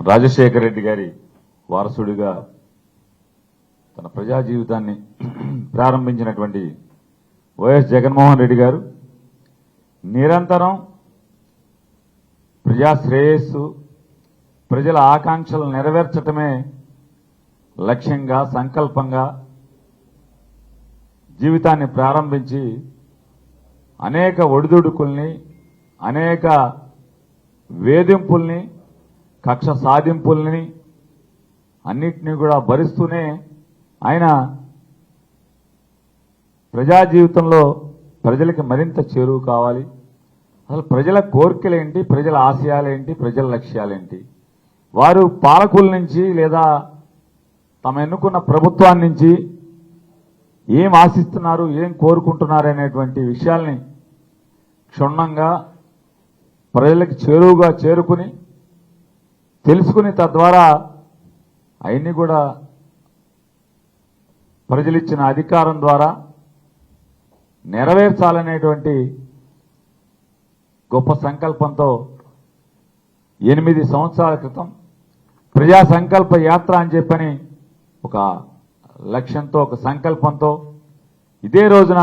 రాజశేఖర రెడ్డి గారి వారసుడిగా తన ప్రజా జీవితాన్ని ప్రారంభించినటువంటి వైఎస్ జగన్మోహన్ రెడ్డి గారు నిరంతరం ప్రజా శ్రేయస్సు, ప్రజల ఆకాంక్షలు నెరవేర్చటమే లక్ష్యంగా, సంకల్పంగా జీవితాన్ని ప్రారంభించి అనేక ఒడిదుడుకుల్ని, అనేక వేధింపుల్ని, కక్ష సాధింపుల్ని అన్నిటినీ కూడా భరిస్తూనే ఆయన ప్రజా జీవితంలో ప్రజలకి మరింత చేరువు కావాలి. అసలు ప్రజల కోరికలేంటి, ప్రజల ఆశయాలేంటి, ప్రజల లక్ష్యాలేంటి, వారు పాలకుల నుంచి లేదా తమ ఎన్నుకున్న ప్రభుత్వాన్ని నుంచి ఏం ఆశిస్తున్నారు, ఏం కోరుకుంటున్నారు అనేటువంటి విషయాల్ని క్షుణ్ణంగా ప్రజలకు చేరువుగా చేరుకుని తెలుసుకుని తద్వారా అవన్నీ కూడా ప్రజలిచ్చిన అధికారం ద్వారా నెరవేర్చాలనేటువంటి గొప్ప సంకల్పంతో 8 సంవత్సరాల క్రితం ప్రజా సంకల్ప యాత్ర అని చెప్పని ఒక లక్ష్యంతో, ఒక సంకల్పంతో ఇదే రోజున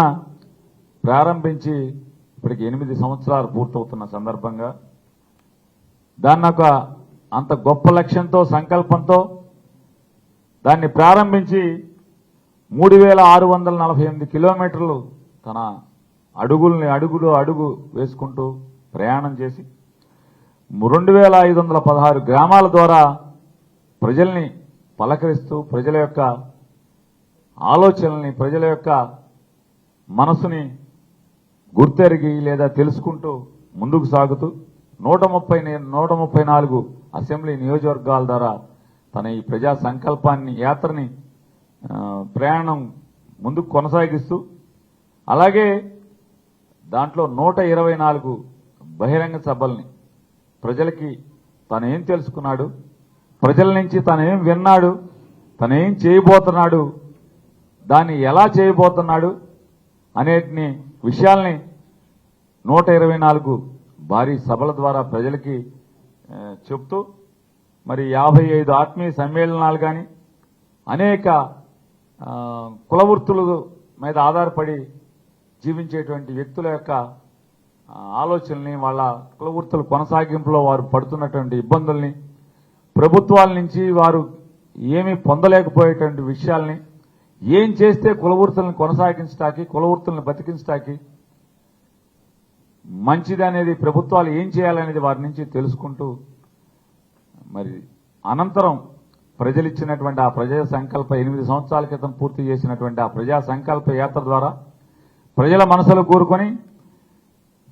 ప్రారంభించి ఇప్పటికి 8 సంవత్సరాలు పూర్తవుతున్న సందర్భంగా దాన్ని ఒక అంత గొప్ప లక్ష్యంతో, సంకల్పంతో దాన్ని ప్రారంభించి 3648 కిలోమీటర్లు తన అడుగు వేసుకుంటూ ప్రయాణం చేసి 2516 గ్రామాల ద్వారా ప్రజల్ని పలకరిస్తూ, ప్రజల యొక్క ఆలోచనల్ని, ప్రజల యొక్క మనసుని గుర్తెరిగి లేదా తెలుసుకుంటూ ముందుకు సాగుతూ 134 అసెంబ్లీ నియోజకవర్గాల ద్వారా తన ఈ ప్రజా సంకల్పాన్ని, యాత్రని, ప్రయాణం ముందుకు కొనసాగిస్తూ, అలాగే దాంట్లో 124 బహిరంగ సభల్ని ప్రజలకి తనేం తెలుసుకున్నాడు, ప్రజల నుంచి తనేం విన్నాడు, తనేం చేయబోతున్నాడు, దాన్ని ఎలా చేయబోతున్నాడు అనేటిని విషయాల్ని 124 భారీ సభల ద్వారా ప్రజలకి చెప్తూ, మరి 55 ఆత్మీయ సమ్మేళనాలు కానీ, అనేక కులవృత్తుల మీద ఆధారపడి జీవించేటువంటి వ్యక్తుల యొక్క ఆలోచనల్ని, వాళ్ళ కులవృత్తుల కొనసాగింపులో వారు పడుతున్నటువంటి ఇబ్బందుల్ని, ప్రభుత్వాల నుంచి వారు ఏమీ పొందలేకపోయేటువంటి విషయాల్ని, ఏం చేస్తే కులవృత్తులను కొనసాగించడానికి, కులవృత్తులను బతికించడానికి మంచిది అనేది, ప్రభుత్వాలు ఏం చేయాలనేది వారి నుంచి తెలుసుకుంటూ, మరి అనంతరం ప్రజలిచ్చినటువంటి ఆ ప్రజా సంకల్ప 8 సంవత్సరాల క్రితం పూర్తి చేసినటువంటి ఆ ప్రజా సంకల్ప యాత్ర ద్వారా ప్రజల మనసులు కోరుకొని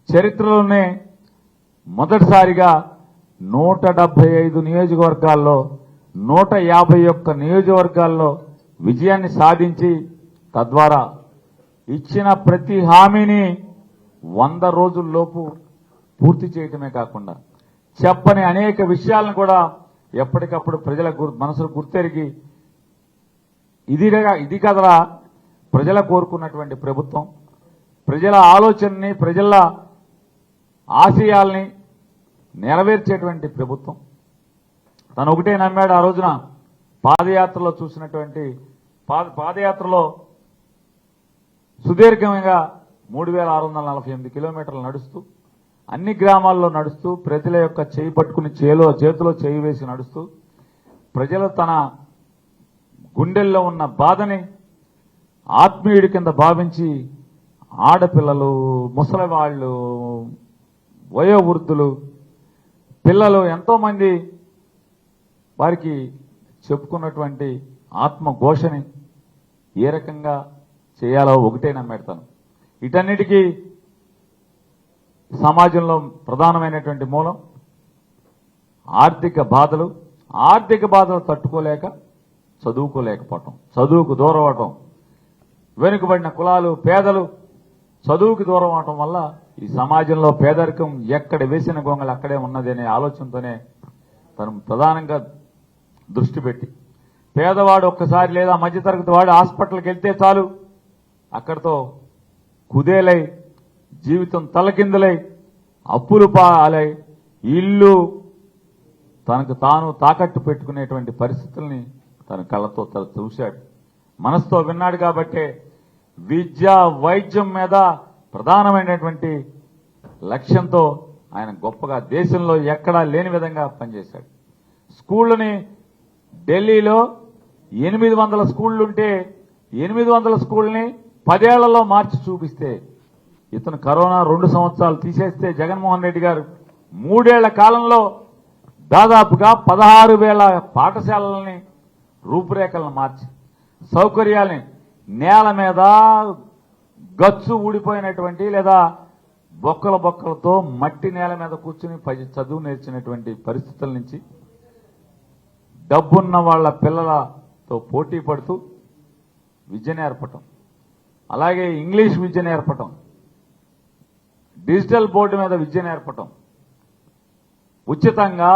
చరిత్రలోనే మొదటిసారిగా 175 నియోజకవర్గాల్లో 151 నియోజకవర్గాల్లో విజయాన్ని సాధించి తద్వారా ఇచ్చిన ప్రతి హామీని 100 రోజుల్లోపు పూర్తి చేయటమే కాకుండా చెప్పని అనేక విషయాలను కూడా ఎప్పటికప్పుడు ప్రజల మనసులు గుర్తెరిగి ఇది కదరా ప్రజల కోరుకున్నటువంటి ప్రభుత్వం, ప్రజల ఆలోచనని, ప్రజల ఆశయాల్ని నెరవేర్చేటువంటి ప్రభుత్వం. తను ఒకటే నమ్మాడు. ఆ రోజున పాదయాత్రలో చూసినటువంటి పాదయాత్రలో సుదీర్ఘంగా 3648 కిలోమీటర్లు నడుస్తూ, అన్ని గ్రామాల్లో నడుస్తూ, ప్రజల యొక్క చేయి పట్టుకుని చేతిలో చేయి వేసి నడుస్తూ, ప్రజలు తన గుండెల్లో ఉన్న బాధని ఆత్మీయుడి కింద భావించి ఆడపిల్లలు, ముసలివాళ్లు, వయోవృద్ధులు, పిల్లలు ఎంతోమంది వారికి చెప్పుకున్నటువంటి ఆత్మఘోషని ఏ రకంగా చేయాలో ఒకటే నమ్మెడతాను. వీటన్నిటికీ సమాజంలో ప్రధానమైనటువంటి మూలం ఆర్థిక బాధలు తట్టుకోలేక చదువుకోలేకపోవటం, చదువుకు దూరం అవటం, వెనుకబడిన కులాలు, పేదలు చదువుకు దూరం అవటం వల్ల ఈ సమాజంలో పేదరికం ఎక్కడ వేసిన గొంగలు అక్కడే ఉన్నది అనే ఆలోచనతోనే తను ప్రధానంగా దృష్టి పెట్టి, పేదవాడు ఒక్కసారి లేదా మధ్యతరగతి వాడు హాస్పిటల్కి వెళ్తే చాలు అక్కడితో కుదేలై, జీవితం తలకిందులై, అప్పులు పాలై, ఇల్లు తనకు తాను తాకట్టు పెట్టుకునేటువంటి పరిస్థితుల్ని తన కళ్ళతో చూశాడు, మనసుతో విన్నాడు. కాబట్టే విద్య వైద్యం మీద ప్రధానమైనటువంటి లక్ష్యంతో ఆయన గొప్పగా దేశంలో ఎక్కడా లేని విధంగా పనిచేశాడు. స్కూళ్ళని ఢిల్లీలో 800 స్కూళ్లుంటే 800 స్కూళ్ళని 10 ఏళ్లలో మార్చి చూపిస్తే, ఇతను కరోనా 2 సంవత్సరాలు తీసేస్తే జగన్మోహన్ రెడ్డి గారు 3 ఏళ్ల కాలంలో దాదాపుగా 16,000 పాఠశాలలని రూపురేఖలను మార్చి సౌకర్యాలని నేల మీద గచ్చు ఊడిపోయినటువంటి లేదా బొక్కలతో మట్టి నేల మీద కూర్చుని చదువు నేర్చినటువంటి పరిస్థితుల నుంచి డబ్బున్న వాళ్ళ పిల్లలతో పోటీ పడుతూ విద్య నేర్పటం, అలాగే ఇంగ్లీష్ విద్య నేర్పటం, డిజిటల్ బోర్డు మీద విద్య నేర్పటం, ఉచితంగా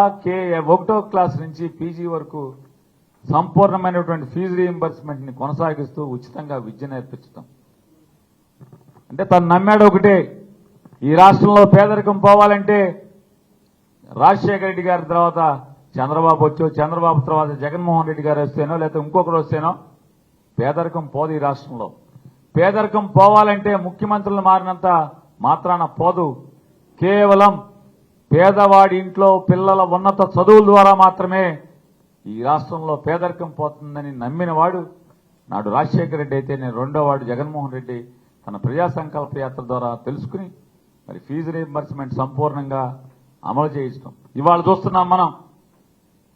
1వ క్లాస్ నుంచి పీజీ వరకు సంపూర్ణమైనటువంటి ఫీజు రీయింబర్స్మెంట్ ని కొనసాగిస్తూ ఉచితంగా విద్య నేర్పించటం. అంటే తను నమ్మాడు ఒకటే, ఈ రాష్ట్రంలో పేదరికం పోవాలంటే రాజశేఖర రెడ్డి గారి తర్వాత చంద్రబాబు వచ్చో, చంద్రబాబు తర్వాత జగన్మోహన్ రెడ్డి గారు వస్తేనో లేకపోతే ఇంకొకరు వస్తేనో పేదరికం పోదు ఈ రాష్ట్రంలో. పేదరికం పోవాలంటే ముఖ్యమంత్రులు మారినంత మాత్రాన పోదు. కేవలం పేదవాడి ఇంట్లో పిల్లల ఉన్నత చదువుల ద్వారా మాత్రమే ఈ రాష్ట్రంలో పేదరికం పోతుందని నమ్మినవాడు నాడు రాజశేఖర రెడ్డి అయితే, నేను రెండో వాడు జగన్మోహన్ రెడ్డి తన ప్రజా సంకల్ప యాత్ర ద్వారా తెలుసుకుని మరి ఫీజు రీయింబర్స్మెంట్ సంపూర్ణంగా అమలు చేయించడం. ఇవాళ చూస్తున్నాం మనం,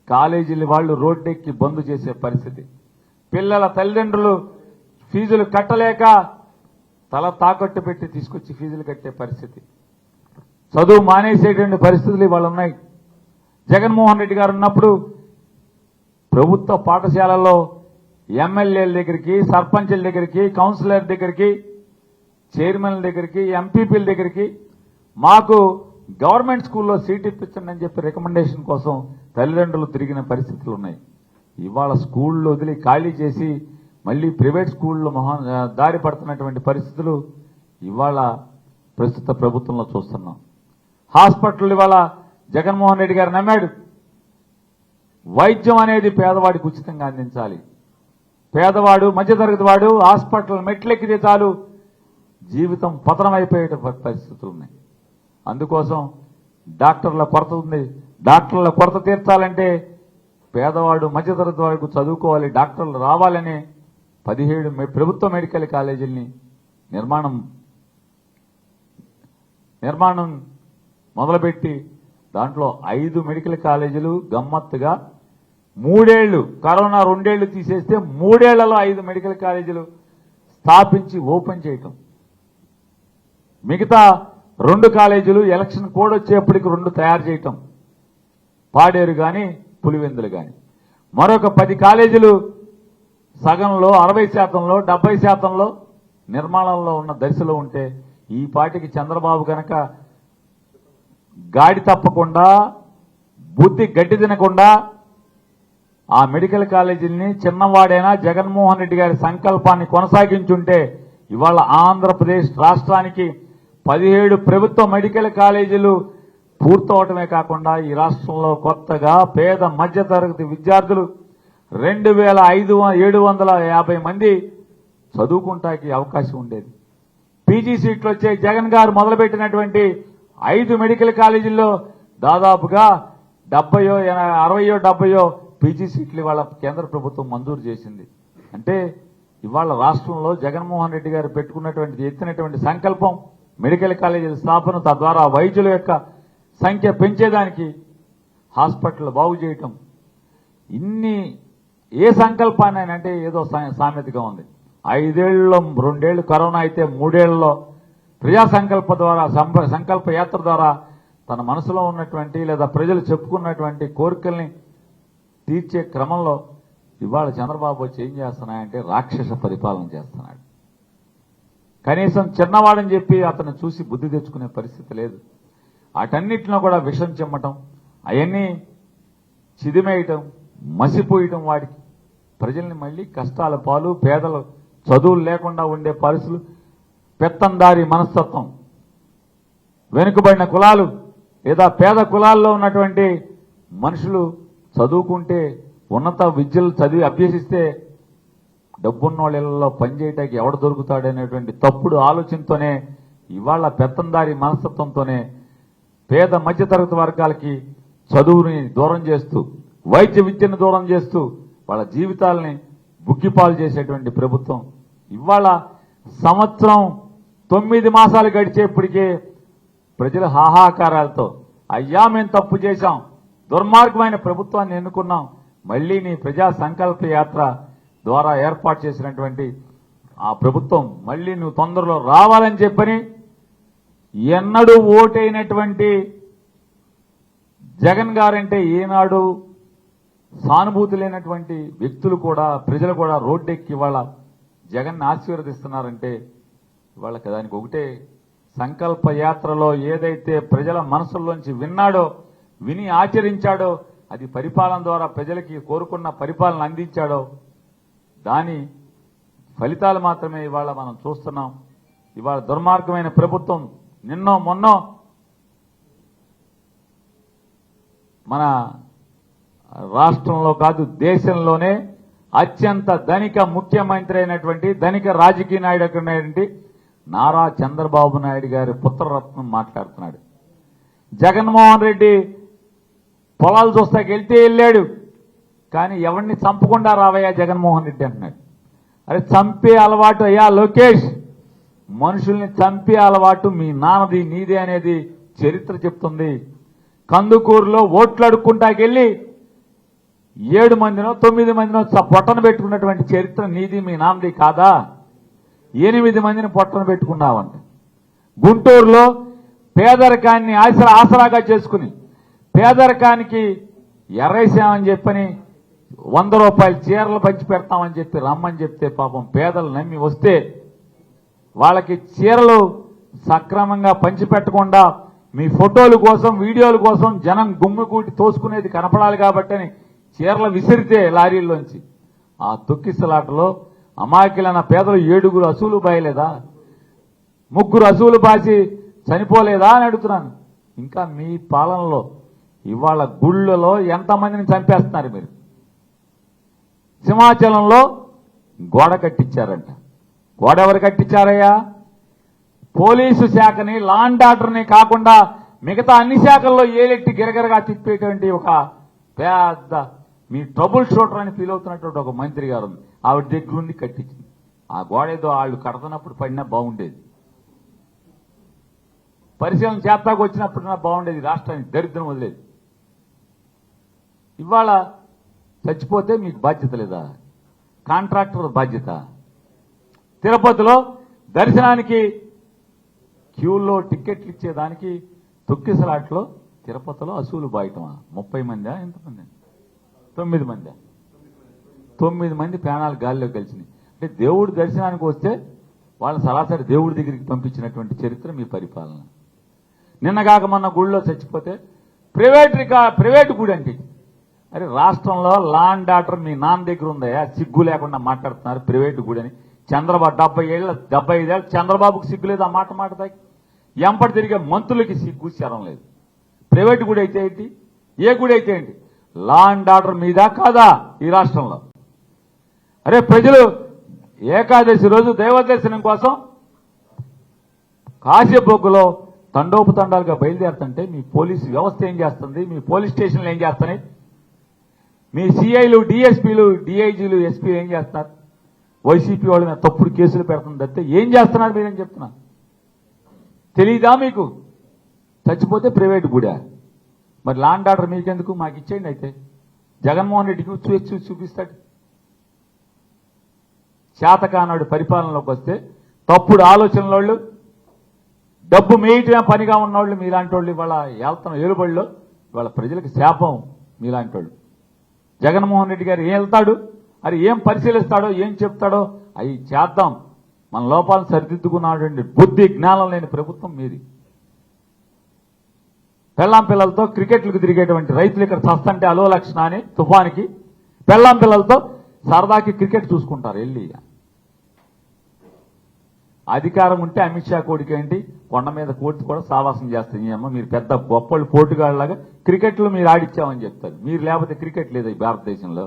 కాలేజీలు వాళ్ళు రోడ్డెక్కి బంద్ చేసే పరిస్థితి, పిల్లల తల్లిదండ్రులు ఫీజులు కట్టలేక తల తాకట్టు పెట్టి తీసుకొచ్చి ఫీజులు కట్టే పరిస్థితి, చదువు మానేసేటువంటి పరిస్థితులు ఇవాళ ఉన్నాయి. జగన్మోహన్ రెడ్డి గారు ఉన్నప్పుడు ప్రభుత్వ పాఠశాలల్లో ఎమ్మెల్యేల దగ్గరికి, సర్పంచుల దగ్గరికి, కౌన్సిలర్ దగ్గరికి, చైర్మన్ల దగ్గరికి, ఎంపీపీల దగ్గరికి మాకు గవర్నమెంట్ స్కూల్లో సీట్ ఇప్పించండి అని చెప్పి రికమెండేషన్ కోసం తల్లిదండ్రులు తిరిగిన పరిస్థితులు ఉన్నాయి. ఇవాళ స్కూళ్ళు వదిలి ఖాళీ చేసి మళ్లీ ప్రైవేట్ స్కూళ్ళు దారి పడుతున్నటువంటి పరిస్థితులు ఇవాళ ప్రస్తుత ప్రభుత్వంలో చూస్తున్నాం. హాస్పిటల్ ఇవాళ జగన్మోహన్ రెడ్డి గారు నమ్మాడు, వైద్యం అనేది పేదవాడికి ఉచితంగా అందించాలి. పేదవాడు, మధ్యతరగతి వాడు హాస్పిటల్ మెట్లెక్కితే చాలు జీవితం పతనమైపోయే పరిస్థితులు ఉన్నాయి. అందుకోసం డాక్టర్ల కొరత ఉంది. డాక్టర్ల కొరత తీర్చాలంటే పేదవాడు, మధ్యతరగతి వాడికి చదువుకోవాలి, డాక్టర్లు రావాలని 17 ప్రభుత్వ మెడికల్ కాలేజీల్ని నిర్మాణం మొదలుపెట్టి దాంట్లో 5 మెడికల్ కాలేజీలు గమ్మత్తుగా 3 ఏళ్లు, కరోనా 2 ఏళ్లు తీసేస్తే 3 ఏళ్లలో 5 మెడికల్ కాలేజీలు స్థాపించి ఓపెన్ చేయటం. మిగతా 2 కాలేజీలు ఎలక్షన్ కోడ్ వచ్చేప్పటికి 2 తయారు చేయటం, పాడేరు కానీ పులివెందులు కానీ. మరొక 10 కాలేజీలు సగంలో 60%లో 70%లో నిర్మాణంలో ఉన్న దశలో ఉంటే ఈ పాటికి చంద్రబాబు కనుక గాడి తప్పకుండా, బుద్ధి గడ్డి తినకుండా ఆ మెడికల్ కాలేజీల్ని చిన్నవాడైనా జగన్మోహన్ రెడ్డి గారి సంకల్పాన్ని కొనసాగించుంటే ఇవాళ ఆంధ్రప్రదేశ్ రాష్ట్రానికి 17 ప్రభుత్వ మెడికల్ కాలేజీలు పూర్తవటమే కాకుండా ఈ రాష్ట్రంలో కొత్తగా పేద మధ్యతరగతి విద్యార్థులు 2,750 మంది చదువుకుంటానికి అవకాశం ఉండేది. పీజీ సీట్లు వచ్చే జగన్ గారు మొదలుపెట్టినటువంటి 5 మెడికల్ కాలేజీల్లో దాదాపుగా 60-70 పీజీ సీట్లు ఇవాళ కేంద్ర ప్రభుత్వం మంజూరు చేసింది. అంటే ఇవాళ రాష్ట్రంలో జగన్మోహన్ రెడ్డి గారు పెట్టుకున్నటువంటి ఎత్తినటువంటి సంకల్పం మెడికల్ కాలేజీల స్థాపన, తద్వారా వైద్యుల యొక్క సంఖ్య పెంచేదానికి, హాస్పిటల్ బాగు చేయటం, ఇన్ని ఏ సంకల్పాన్ని అంటే ఏదో సామెతగా ఉంది. 5 ఏళ్లలో 2 ఏళ్లు కరోనా అయితే 3 ఏళ్లలో ప్రజా సంకల్ప ద్వారా, సంకల్ప యాత్ర ద్వారా తన మనసులో ఉన్నటువంటి లేదా ప్రజలు చెప్పుకున్నటువంటి కోరికల్ని తీర్చే క్రమంలో ఇవాళ చంద్రబాబు వచ్చి ఏం చేస్తున్నాయంటే రాక్షస పరిపాలన చేస్తున్నాడు. కనీసం చిన్నవాడని చెప్పి అతను చూసి బుద్ధి తెచ్చుకునే పరిస్థితి లేదు. వాటన్నిటిలో కూడా విషం చిమ్మటం, అవన్నీ చిదిమేయటం, మసిపోయటం, వాడికి ప్రజల్ని మళ్లీ కష్టాల పాలు, పేదలు చదువులు లేకుండా ఉండే పరిస్థితులు, పెత్తందారి మనస్తత్వం, వెనుకబడిన కులాలు లేదా పేద కులాల్లో ఉన్నటువంటి మనుషులు చదువుకుంటే ఉన్నత విద్యలు చదివి అభ్యసిస్తే డబ్బున్న వాళ్ళ ఇళ్లలో పనిచేయటానికి ఎవడు దొరుకుతాడనేటువంటి తప్పుడు ఆలోచనతోనే ఇవాళ పెత్తందారి మనస్తత్వంతోనే పేద మధ్యతరగతి వర్గాలకి చదువుని దూరం చేస్తూ వైద్య విద్యను దూరం చేస్తూ వాళ్ళ జీవితాలని బుగ్గిపాలు చేసేటువంటి ప్రభుత్వం ఇవాళ సంవత్సరం 9 మాసాలు గడిచేప్పటికే ప్రజల హాహాకారాలతో అయ్యా మేము తప్పు చేశాం, దుర్మార్గమైన ప్రభుత్వాన్ని ఎన్నుకున్నాం, మళ్లీ నీ ప్రజా సంకల్ప యాత్ర ద్వారా ఏర్పాటు చేసినటువంటి ఆ ప్రభుత్వం మళ్లీ నువ్వు తొందరలో రావాలని చెప్పని ఎన్నడూ ఓటైనటువంటి జగన్ గారంటే ఈనాడు సానుభూతి లేనటువంటి వ్యక్తులు కూడా ప్రజలు కూడా రోడ్డెక్కి ఇవాళ జగన్ ఆశీర్వదిస్తున్నారంటే ఇవాళ దానికి ఒకటే సంకల్ప యాత్రలో ఏదైతే ప్రజల మనసుల్లోంచి విన్నాడో విని ఆచరించాడో అది పరిపాలన ద్వారా ప్రజలకి కోరుకున్న పరిపాలన అందించాడో దాని ఫలితాలు మాత్రమే ఇవాళ మనం చూస్తున్నాం. ఇవాళ దుర్మార్గమైన ప్రభుత్వం నిన్నో మొన్నో మన రాష్ట్రంలో కాదు దేశంలోనే అత్యంత ధనిక ముఖ్యమంత్రి అయినటువంటి ధనిక రాజకీయ నాయుడు అయినటువంటి నారా చంద్రబాబు నాయుడు గారి పుత్రరత్నం మాట్లాడుతున్నాడు. జగన్మోహన్ రెడ్డి పొలాలు చూస్తాకి వెళ్తే వెళ్ళాడు, కానీ ఎవరిని చంపకుండా రావయ్యా జగన్మోహన్ రెడ్డి అంటున్నాడు. అరే చంపే అలవాటు అయ్యా లోకేష్, మనుషుల్ని చంపే అలవాటు మీ నాన్నది నీదే అనేది చరిత్ర చెప్తుంది. కందుకూరులో ఓట్లు అడుక్కుంటాకెళ్ళి 7 మందినో 9 మందినో పొట్టన పెట్టుకున్నటువంటి చరిత్ర నీది మీ నాన్నది కాదా? 8 మందిని పొట్టన పెట్టుకున్నావంట. గుంటూరులో పేదరికాన్ని ఆసరాగా చేసుకుని పేదరికానికి ఎర్రేసామని చెప్పని 100 రూపాయల చీరలు పంచి పెడతామని చెప్పి రమ్మని చెప్తే పాపం పేదలు నమ్మి వస్తే వాళ్ళకి చీరలు సక్రమంగా పంచిపెట్టకుండా మీ ఫోటోల కోసం వీడియోల కోసం జనం గుమ్మికూటి తోసుకునేది కనపడాలి కాబట్టి చీరలు విసిరితే లారీల్లోంచి ఆ తొక్కిసలాటలో అమాయకులైన పేదలు 7 అసూలు బాయలేదా? 3 అసూలు బాసి చనిపోలేదా అని అడుగుతున్నాను. ఇంకా మీ పాలనలో ఇవాళ గుళ్ళలో ఎంతమందిని చంపేస్తున్నారు మీరు. సింహాచలంలో గోడ కట్టించారంట. గోడ ఎవరు కట్టించారయ్యా? పోలీసు శాఖని లా అండ్ ఆర్డర్ని కాకుండా మిగతా అన్ని శాఖల్లో ఏలెట్టి గిరగిరగా తిప్పేటువంటి ఒక పెద్ద మీ ట్రబుల్ షూటర్ అని ఫీల్ అవుతున్నటువంటి ఒక మంత్రి గారు ఉంది. ఆవిడ దగ్గరుండి కట్టించింది. ఆ గోడ ఏదో వాళ్ళు కడుతున్నప్పుడు పడినా బాగుండేది, పరిశీలన చేస్తాకు వచ్చినప్పుడైనా బాగుండేది, రాష్ట్రానికి దరిద్రం వదిలేదు. ఇవాళ చచ్చిపోతే మీకు బాధ్యత లేదా? కాంట్రాక్టర్ బాధ్యత. తిరుపతిలో దర్శనానికి క్యూల్లో టికెట్లు ఇచ్చేదానికి తొక్కిసలాట్లో తిరుపతిలో అసూలు బాయటమా? 30 మందా ఎంతమంది? 9 మందా? 9 మంది ప్రాణాలు గాలిలో కలిసినాయి. అంటే దేవుడు దర్శనానికి వస్తే వాళ్ళని సరాసరి దేవుడి దగ్గరికి పంపించినటువంటి చరిత్ర మీ పరిపాలన. నిన్నగాక మొన్న గుడిలో చచ్చిపోతే ప్రైవేటు గుడి అంటే అరే రాష్ట్రంలో లా అండ్ ఆర్డర్ మీ నాన్న దగ్గర ఉందయా? సిగ్గు లేకుండా మాట్లాడుతున్నారు ప్రైవేటు గుడి అని. చంద్రబాబు 75 ఏళ్ళు చంద్రబాబుకు సిగ్గు లేదు ఆ మాట దాకి. ఎంపటి తిరిగే మంత్రులకి సిగ్గు శరం లేదు. ప్రైవేటు గుడి అయితే ఏంటి, ఏ గుడి అయితే ఏంటి? లా అండ్ ఆర్డర్ మీదా కాదా ఈ రాష్ట్రంలో? అరే ప్రజలు ఏకాదశి రోజు దైవ దర్శనం కోసం కాశీబొగ్గులో తండోపతండాలుగా బయలుదేరుతుంటే మీ పోలీసు వ్యవస్థ ఏం చేస్తుంది? మీ పోలీస్ స్టేషన్లు ఏం చేస్తున్నాయి? మీ సిఐలు డిఎస్పీలు డిఐజీలు ఎస్పీలు ఏం చేస్తున్నారు? వైసీపీ వాళ్ళ మీద తప్పుడు కేసులు పెడుతుంది తప్పితే ఏం చేస్తున్నారు మీరేం చెప్తున్నా? తెలీదా మీకు? చచ్చిపోతే ప్రైవేటు గుడా? మరి లా అండ్ ఆర్డర్ మీకెందుకు? మాకు ఇచ్చేయండి. అయితే జగన్మోహన్ రెడ్డికి చూపిస్తాడు. శాతకానాడు పరిపాలనలోకి వస్తే తప్పుడు ఆలోచనల వాళ్ళు, డబ్బు మేయటమే పనిగా ఉన్నవాళ్ళు మీలాంటి వాళ్ళు ఇవాళ వెళ్తున్న ఏలుబడిలో ఇవాళ ప్రజలకు శాపం మీలాంటి వాళ్ళు. జగన్మోహన్ రెడ్డి గారు ఏం వెళ్తాడు, అది ఏం పరిశీలిస్తాడో ఏం చెప్తాడో అవి చేద్దాం, మన లోపాలను సరిదిద్దుకున్నటువంటి బుద్ధి జ్ఞానం లేని ప్రభుత్వం మీది. పెళ్ళాం పిల్లలతో క్రికెట్లకు తిరిగేటువంటి రైతులు ఇక్కడ చస్తంటే అలో లక్షణ అని తుఫానికి పెళ్ళాం పిల్లలతో సరదాకి క్రికెట్ చూసుకుంటారు వెళ్ళి. అధికారం ఉంటే అమిత్ షా కోడికి ఏంటి, కొండ మీద కోర్టు కూడా సావాసం చేస్తుంది. అమ్మ మీరు పెద్ద గొప్పలు పోటుగాళ్ళలాగా క్రికెట్లో మీరు ఆడిచ్చామని చెప్తారు. మీరు లేకపోతే క్రికెట్ లేదు ఈ భారతదేశంలో.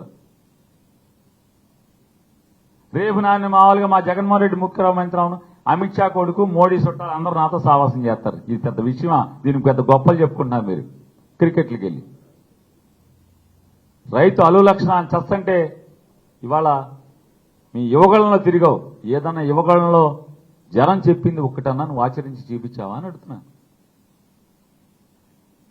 రేపు నాన్న మామూలుగా మా జగన్మోహన్ రెడ్డి ముఖ్యమంత్రి అవును, అమిత్ షా కొడుకు మోడీ చుట్టాలు అందరూ నాతో సావాసం చేస్తారు. ఇది పెద్ద విషయమా? దీనికి పెద్ద గొప్పలు చెప్పుకుంటున్నారు మీరు క్రికెట్లకి వెళ్ళి. రైతు అలు లక్షణాన్ని చస్తంటే ఇవాళ మీ యువగళంలో తిరిగావు. ఏదన్నా యువగళంలో జనం చెప్పింది ఒక్కటన్నా నువ్వు ఆచరించి చూపించావా అని అడుగుతున్నాను.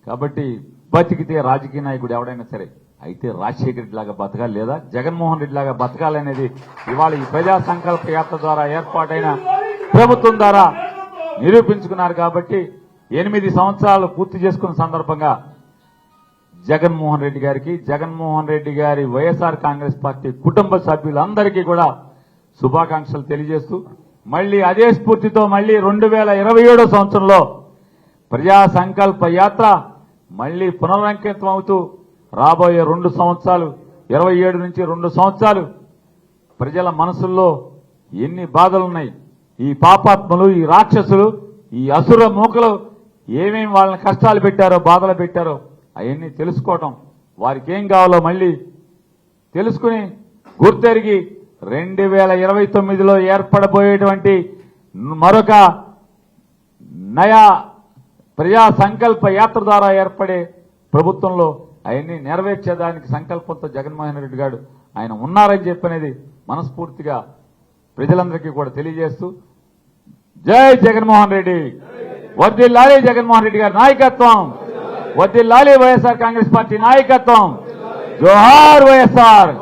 కాబట్టి బతికితే రాజకీయ నాయకుడు ఎవడైనా సరే అయితే రాజశేఖర రెడ్డి లాగా బతకాలి, లేదా జగన్మోహన్ రెడ్డి లాగా బతకాలనేది ఇవాళ ఈ ప్రజా సంకల్ప యాత్ర ద్వారా ఏర్పాటైన ప్రభుత్వం ద్వారా నిరూపించుకున్నారు. కాబట్టి 8 సంవత్సరాలు పూర్తి చేసుకున్న సందర్భంగా జగన్మోహన్ రెడ్డి గారికి, జగన్మోహన్ రెడ్డి గారి వైఎస్ఆర్ కాంగ్రెస్ పార్టీ కుటుంబ సభ్యులందరికీ కూడా శుభాకాంక్షలు తెలియజేస్తూ మళ్లీ అదే స్ఫూర్తితో మళ్లీ 2027 సంవత్సరంలో ప్రజా సంకల్ప యాత్ర మళ్లీ పునరంకితం అవుతూ రాబోయే 2 సంవత్సరాలు 27 నుంచి 2 సంవత్సరాలు ప్రజల మనసుల్లో ఎన్ని బాధలున్నాయి, ఈ పాపాత్మలు, ఈ రాక్షసులు, ఈ అసుర మూకలు ఏమేమి వాళ్ళని కష్టాలు పెట్టారో, బాధలు పెట్టారో అవన్నీ తెలుసుకోవటం, వారికి ఏం కావాలో మళ్లీ తెలుసుకుని గుర్తెరిగి 2029లో ఏర్పడబోయేటువంటి మరొక నయా ప్రజా సంకల్ప యాత్ర ద్వారా ఏర్పడే ప్రభుత్వంలో అవన్నీ నెరవేర్చేదానికి సంకల్పంతో జగన్మోహన్ రెడ్డి గారు ఆయన ఉన్నారని చెప్పనేది మనస్ఫూర్తిగా ప్రజలందరికీ కూడా తెలియజేస్తూ జై జగన్మోహన్ రెడ్డి, వర్ధిల్లాలి జగన్మోహన్ రెడ్డి గారి నాయకత్వం, వర్ధిల్లాలి వైఎస్ఆర్ కాంగ్రెస్ పార్టీ నాయకత్వం, జోహార్ వైఎస్ఆర్.